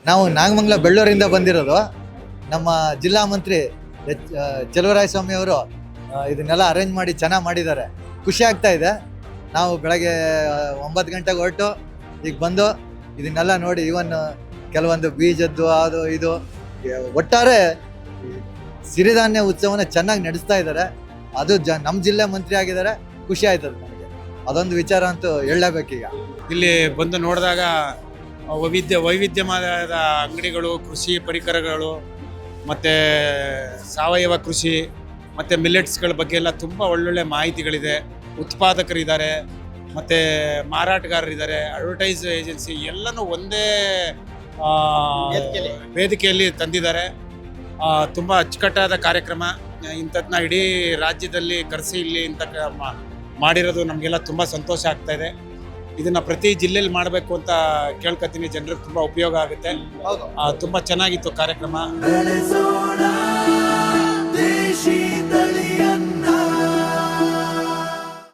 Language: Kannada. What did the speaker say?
ನಾವು ನಾಗಮಂಗಲ ಬೆಳ್ಳೂರಿಂದ ಬಂದಿರೋದು. ನಮ್ಮ ಜಿಲ್ಲಾ ಮಂತ್ರಿ ಚಲುವರಾಯಸ್ವಾಮಿ ಅವರು ಇದನ್ನೆಲ್ಲ ಅರೇಂಜ್ ಮಾಡಿ ಚೆನ್ನಾಗಿ ಮಾಡಿದ್ದಾರೆ. ಖುಷಿ ಆಗ್ತಾ ಇದೆ. ನಾವು ಬೆಳಗ್ಗೆ 9 ಗಂಟೆಗೆ ಹೊರಟು ಈಗ ಬಂದು ಇದನ್ನೆಲ್ಲ ನೋಡಿ, ಇವನ್ ಕೆಲವೊಂದು ಬೀಜದ್ದು ಅದು ಇದು ಒಟ್ಟಾರೆ ಸಿರಿಧಾನ್ಯ ಉತ್ಸವನ ಚೆನ್ನಾಗಿ ನಡೆಸ್ತಾ ಇದ್ದಾರೆ. ಅದು ನಮ್ಮ ಜಿಲ್ಲೆ ಮಂತ್ರಿ ಆಗಿದ್ದಾರೆ. ಖುಷಿ ಆಯ್ತದೆ ನನಗೆ. ಅದೊಂದು ವಿಚಾರ ಅಂತೂ ಹೇಳಲೇಬೇಕೀಗ. ಇಲ್ಲಿ ಬಂದು ನೋಡಿದಾಗ ವೈವಿಧ್ಯಮಯದ ಅಂಗಡಿಗಳು, ಕೃಷಿ ಪರಿಕರಗಳು ಮತ್ತು ಸಾವಯವ ಕೃಷಿ ಮತ್ತು ಮಿಲೆಟ್ಸ್ಗಳ ಬಗ್ಗೆ ಎಲ್ಲ ತುಂಬ ಒಳ್ಳೊಳ್ಳೆ ಮಾಹಿತಿಗಳಿದೆ. ಉತ್ಪಾದಕರಿದ್ದಾರೆ ಮತ್ತು ಮಾರಾಟಗಾರರಿದ್ದಾರೆ, ಅಡ್ವರ್ಟೈಸ್ ಏಜೆನ್ಸಿ ಎಲ್ಲನೂ ಒಂದೇ ವೇದಿಕೆಯಲ್ಲಿ ತಂದಿದ್ದಾರೆ. ತುಂಬ ಅಚ್ಚುಕಟ್ಟಾದ ಕಾರ್ಯಕ್ರಮ. ಇಂಥದ್ದನ್ನ ಇಡೀ ರಾಜ್ಯದಲ್ಲಿ ಕರೆಸಿ ಇಲ್ಲಿ ಇಂಥ ಮಾಡಿರೋದು ನಮಗೆಲ್ಲ ತುಂಬ ಸಂತೋಷ ಆಗ್ತಾ ಇದೆ. ಇದನ್ನು ಪ್ರತಿ ಜಿಲ್ಲೆಯಲ್ಲಿ ಮಾಡಬೇಕು ಅಂತ ಕೇಳ್ಕೊತೀನಿ. ಜನರಿಗೆ ತುಂಬ ಉಪಯೋಗ ಆಗುತ್ತೆ. ತುಂಬ ಚೆನ್ನಾಗಿತ್ತು ಕಾರ್ಯಕ್ರಮ.